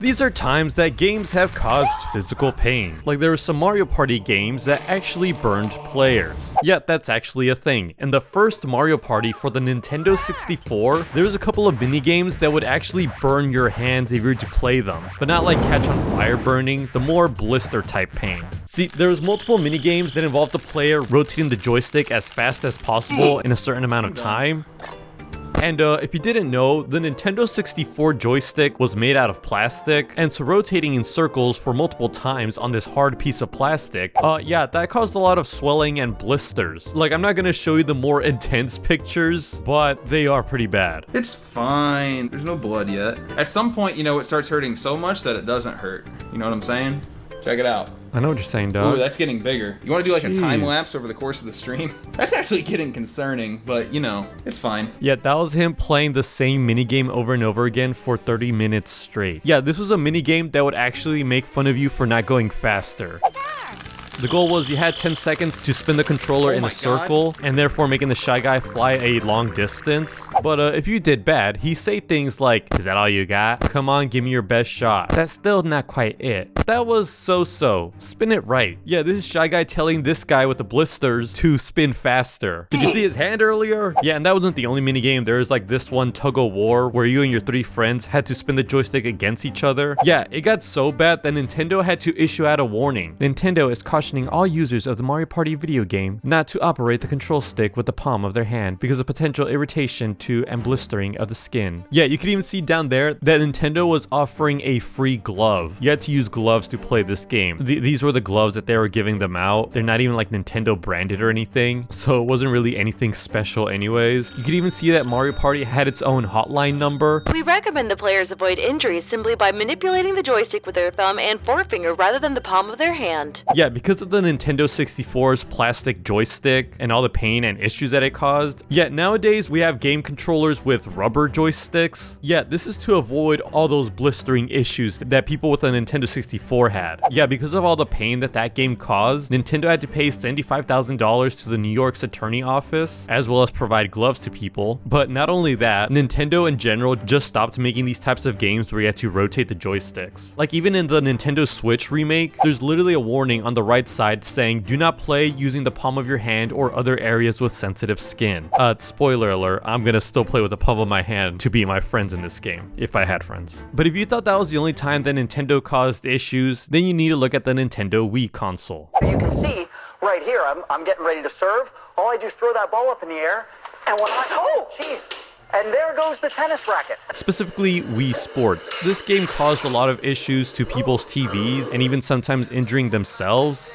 These are times that games have caused physical pain. Like there were some Mario Party games that actually burned players. Yeah, that's actually a thing. In the first Mario Party for the Nintendo 64, there was a couple of mini games that would actually burn your hands if you were to play them, but not like catch on fire burning, the more blister type pain. See, there was multiple mini games that involved the player rotating the joystick as fast as possible in a certain amount of time. And if you didn't know, the Nintendo 64 joystick was made out of plastic, and so rotating in circles for multiple times on this hard piece of plastic, yeah, that caused a lot of swelling and blisters. Like, I'm not gonna show you the more intense pictures, but they are pretty bad. It's fine. There's no blood yet. At some point, you know, it starts hurting so much that it doesn't hurt. You know what I'm saying? Check it out. I know what you're saying, dog. Ooh, that's getting bigger. You want to do like a time lapse over the course of the stream? That's actually getting concerning, but you know, it's fine. Yeah, that was him playing the same minigame over and over again for 30 minutes straight. Yeah, this was a minigame that would actually make fun of you for not going faster. The goal was you had 10 seconds to spin the controller in a circle, and therefore making the Shy Guy fly a long distance. But if you did bad, he'd say things like, "Is that all you got? Come on, give me your best shot." That's still not quite it. That was so-so. Spin it right. Yeah, this is Shy Guy telling this guy with the blisters to spin faster. Did you see his hand earlier? Yeah, and that wasn't the only minigame. There was like this one tug of war where you and your 3 friends had to spin the joystick against each other. Yeah, it got so bad that Nintendo had to issue out a warning. Nintendo is cautioning all users of the Mario Party video game not to operate the control stick with the palm of their hand because of potential irritation to and blistering of the skin. Yeah, you can even see down there that Nintendo was offering a free glove. You had to use gloves to play this game. These were the gloves that they were giving them out. They're not even like Nintendo branded or anything, so it wasn't really anything special anyways. You could even see that Mario Party had its own hotline number. We recommend the players avoid injuries simply by manipulating the joystick with their thumb and forefinger rather than the palm of their hand. Yeah, because of the Nintendo 64's plastic joystick and all the pain and issues that it caused. Yet nowadays we have game controllers with rubber joysticks. Yeah, this is to avoid all those blistering issues that people with a Nintendo 64 had. Yeah, because of all the pain that game caused, Nintendo had to pay $75,000 to the New York's attorney office, as well as provide gloves to people. But not only that, Nintendo in general just stopped making these types of games where you had to rotate the joysticks. Like even in the Nintendo Switch remake, there's literally a warning on the right side saying do not play using the palm of your hand or other areas with sensitive skin. Spoiler alert, I'm gonna still play with the palm of my hand to be my friends in this game, if I had friends. But if you thought that was the only time that Nintendo caused issues, then you need to look at the Nintendo Wii console. You can see right here, I'm getting ready to serve. All I do is throw that ball up in the air, and when oh, jeez. And there goes the tennis racket. Specifically Wii Sports. This game caused a lot of issues to people's TVs and even sometimes injuring themselves.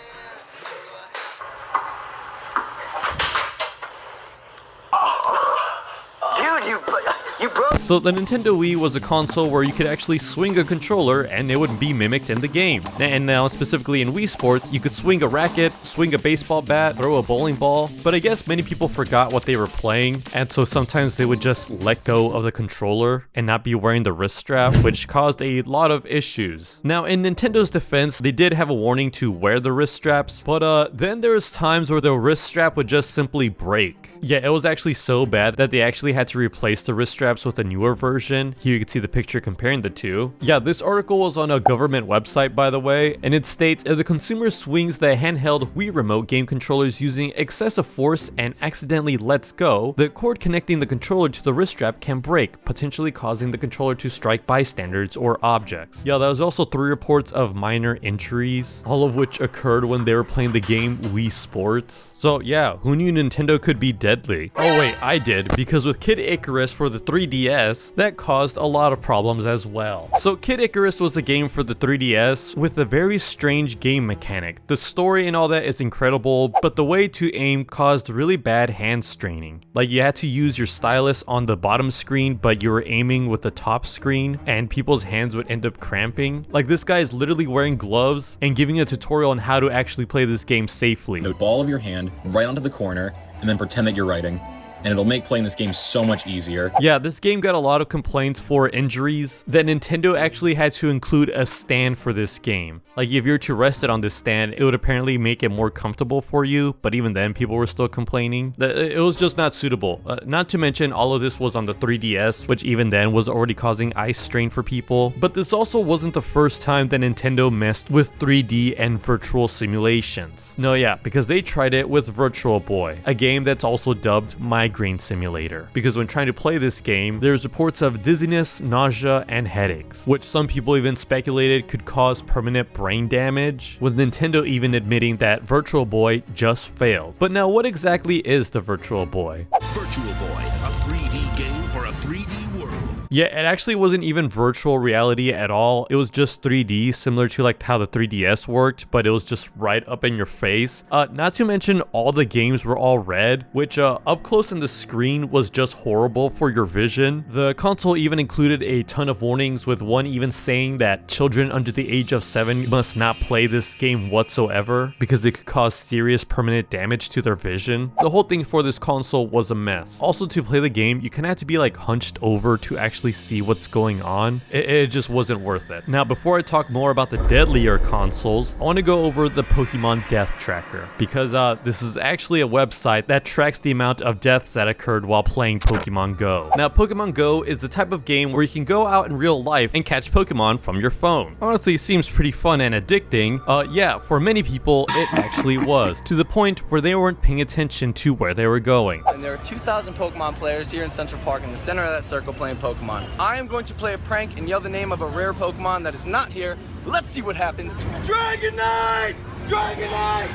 So the Nintendo Wii was a console where you could actually swing a controller and it would be mimicked in the game. And now specifically in Wii Sports, you could swing a racket, swing a baseball bat, throw a bowling ball, but I guess many people forgot what they were playing, and so sometimes they would just let go of the controller and not be wearing the wrist strap, which caused a lot of issues. Now in Nintendo's defense, they did have a warning to wear the wrist straps, but then there was times where the wrist strap would just simply break. Yeah, it was actually so bad that they actually had to replace the wrist straps with a newer version. Here you can see the picture comparing the two. Yeah, this article was on a government website, by the way, and it states if the consumer swings the handheld Wii remote game controllers using excessive force and accidentally lets go, the cord connecting the controller to the wrist strap can break, potentially causing the controller to strike bystanders or objects. Yeah, there was also 3 reports of minor injuries, all of which occurred when they were playing the game Wii Sports. So yeah, who knew Nintendo could be deadly? Oh wait, I did, because with Kid Icarus for the 3DS, that caused a lot of problems as well. So Kid Icarus was a game for the 3DS with a very strange game mechanic. The story and all that is incredible, but the way to aim caused really bad hand straining. Like you had to use your stylus on the bottom screen, but you were aiming with the top screen, and people's hands would end up cramping. Like this guy is literally wearing gloves and giving a tutorial on how to actually play this game safely. The ball of your hand right onto the corner, and then pretend that you're writing. and it'll make playing this game so much easier. Yeah, this game got a lot of complaints for injuries that Nintendo actually had to include a stand for this game. Like, if you're to rest it on this stand, it would apparently make it more comfortable for you, but even then people were still complaining that it was just not suitable. Not to mention all of this was on the 3DS, which even then was already causing eye strain for people. But this also wasn't the first time that Nintendo messed with 3D and virtual simulations. No, yeah, because they tried it with Virtual Boy, a game that's also dubbed Migraine Simulator. Because when trying to play this game, there's reports of dizziness, nausea, and headaches, which some people even speculated could cause permanent brain damage, with Nintendo even admitting that Virtual Boy just failed. But now, what exactly is the Virtual Boy? Virtual Boy, a 3D game for a 3D world. Yeah, it actually wasn't even virtual reality at all. It was just 3D, similar to like how the 3DS worked, but it was just right up in your face. Not to mention all the games were all red, which up close in the screen was just horrible for your vision. The console even included a ton of warnings, with one even saying that children under the age of 7 must not play this game whatsoever because it could cause serious permanent damage to their vision. The whole thing for this console was a mess. Also, to play the game, you kind of had to be like hunched over to actually see what's going on. It just wasn't worth it. Now, before I talk more about the deadlier consoles, I want to go over the Pokemon Death Tracker, because this is actually a website that tracks the amount of deaths that occurred while playing Pokemon Go. Now, Pokemon Go is the type of game where you can go out in real life and catch Pokemon from your phone. Honestly, it seems pretty fun and addicting. Yeah, for many people, it actually was, to the point where they weren't paying attention to where they were going. And there are 2,000 Pokemon players here in Central Park in the center of that circle playing Pokemon. I am going to play a prank and yell the name of a rare Pokemon that is not here. Let's see what happens. Dragonite! Dragonite!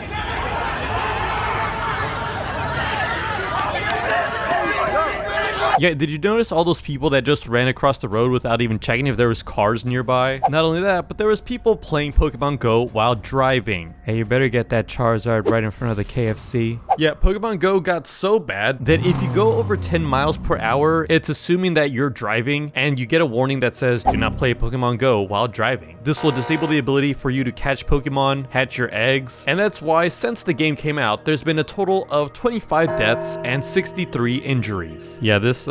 Yeah, did you notice all those people that just ran across the road without even checking if there was cars nearby? Not only that, but there was people playing Pokemon Go while driving. Hey, you better get that Charizard right in front of the KFC. Yeah, Pokemon Go got so bad that if you go over 10 miles per hour, it's assuming that you're driving, and you get a warning that says, do not play Pokemon Go while driving. This will disable the ability for you to catch Pokemon, hatch your eggs, and that's why since the game came out, there's been a total of 25 deaths and 63 injuries. Yeah, this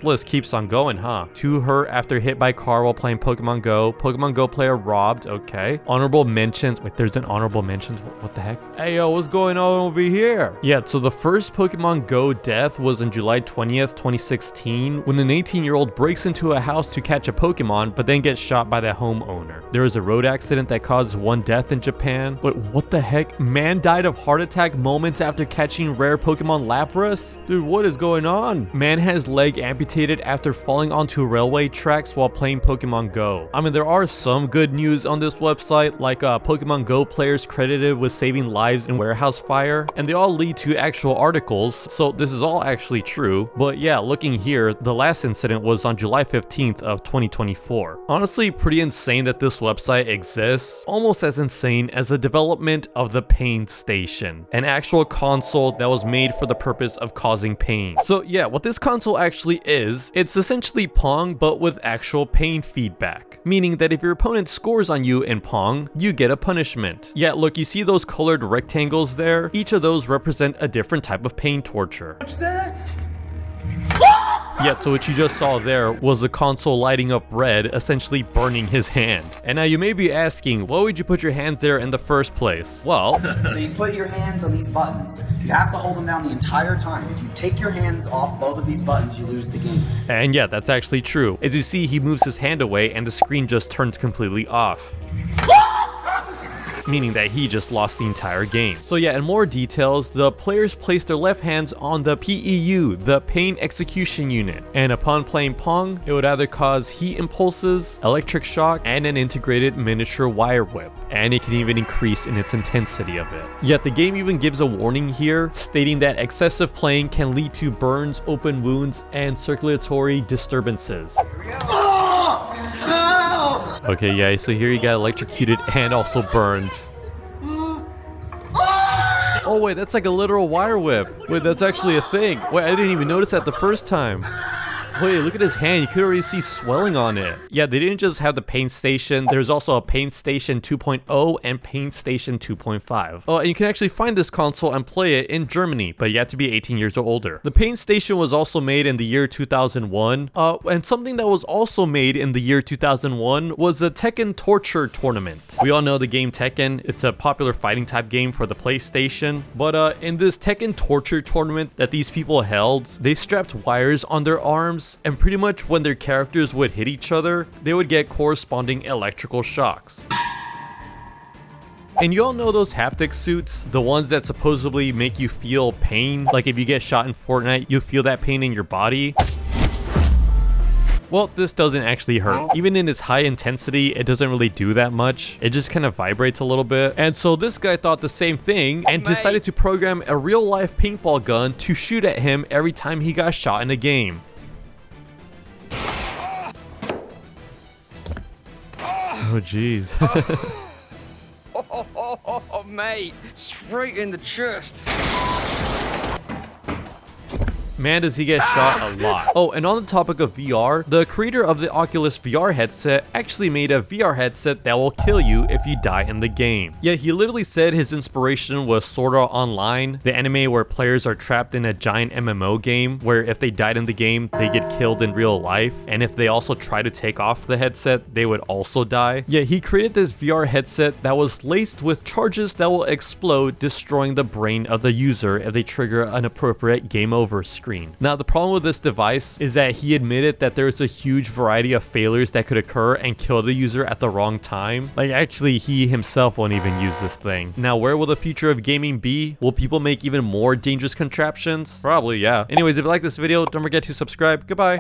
list keeps on going, huh? 2 hurt after hit by car while playing Pokemon Go. Pokemon Go player robbed, okay. Honorable mentions. Wait, there's an honorable mentions? What the heck? Hey, yo, what's going on over here? Yeah, so the first Pokemon Go death was on July 20th, 2016, when an 18-year-old breaks into a house to catch a Pokemon, but then gets shot by the homeowner. There was a road accident that caused 1 death in Japan. Wait, what the heck? Man died of heart attack moments after catching rare Pokemon Lapras? Dude, what is going on? Man has leg amputated after falling onto railway tracks while playing Pokemon Go. I mean, there are some good news on this website, like Pokemon Go players credited with saving lives in warehouse fire, and they all lead to actual articles, so this is all actually true. But yeah, looking here, the last incident was on July 15th of 2024. Honestly, pretty insane that this website exists, almost as insane as the development of the Pain Station, an actual console that was made for the purpose of causing pain. So yeah, what this console actually is, it's essentially Pong but with actual pain feedback, meaning that if your opponent scores on you in Pong, you get a punishment. Yeah, look, you see those colored rectangles there? Each of those represent a different type of pain torture. What's that? Yeah, so what you just saw there was the console lighting up red, essentially burning his hand. And now you may be asking, why would you put your hands there in the first place? Well, so you put your hands on these buttons. You have to hold them down the entire time. If you take your hands off both of these buttons, you lose the game. And yeah, that's actually true. As you see, he moves his hand away and the screen just turns completely off. Meaning that he just lost the entire game. So yeah, in more details, the players place their left hands on the PEU, the Pain Execution Unit, and upon playing Pong, it would either cause heat impulses, electric shock, and an integrated miniature wire whip, and it can even increase in its intensity of it. Yet the game even gives a warning here, stating that excessive playing can lead to burns, open wounds, and circulatory disturbances. Okay, yeah, so here you got electrocuted and also burned. Oh wait, that's like a literal wire whip. Wait, that's actually a thing. Wait, I didn't even notice that the first time. Wait, look at his hand. You could already see swelling on it. Yeah, they didn't just have the Paint Station. There's also a Paint Station 2.0 and Paint Station 2.5. Oh, and you can actually find this console and play it in Germany, but you have to be 18 years or older. The Paint Station was also made in the year 2001. And something that was also made in the year 2001 was the Tekken Torture Tournament. We all know the game Tekken. It's a popular fighting type game for the PlayStation. But in this Tekken Torture Tournament that these people held, they strapped wires on their arms, and pretty much when their characters would hit each other, they would get corresponding electrical shocks. And you all know those haptic suits, the ones that supposedly make you feel pain? Like if you get shot in Fortnite, you feel that pain in your body. Well, this doesn't actually hurt. Even in its high intensity, it doesn't really do that much. It just kind of vibrates a little bit. And so this guy thought the same thing and decided to program a real-life paintball gun to shoot at him every time he got shot in a game. Oh, jeez. Oh, mate, straight in the chest. Man, does he get shot a lot. Oh, and on the topic of VR, the creator of the Oculus VR headset actually made a VR headset that will kill you if you die in the game. Yeah, he literally said his inspiration was Sword Art Online, the anime where players are trapped in a giant MMO game where if they died in the game, they get killed in real life. And if they also try to take off the headset, they would also die. Yeah, he created this VR headset that was laced with charges that will explode, destroying the brain of the user if they trigger an appropriate game over screen. Now, the problem with this device is that he admitted that there's a huge variety of failures that could occur and kill the user at the wrong time. Like, actually, he himself won't even use this thing. Now, where will the future of gaming be? Will people make even more dangerous contraptions? Probably, yeah. Anyways, if you like this video, don't forget to subscribe. Goodbye.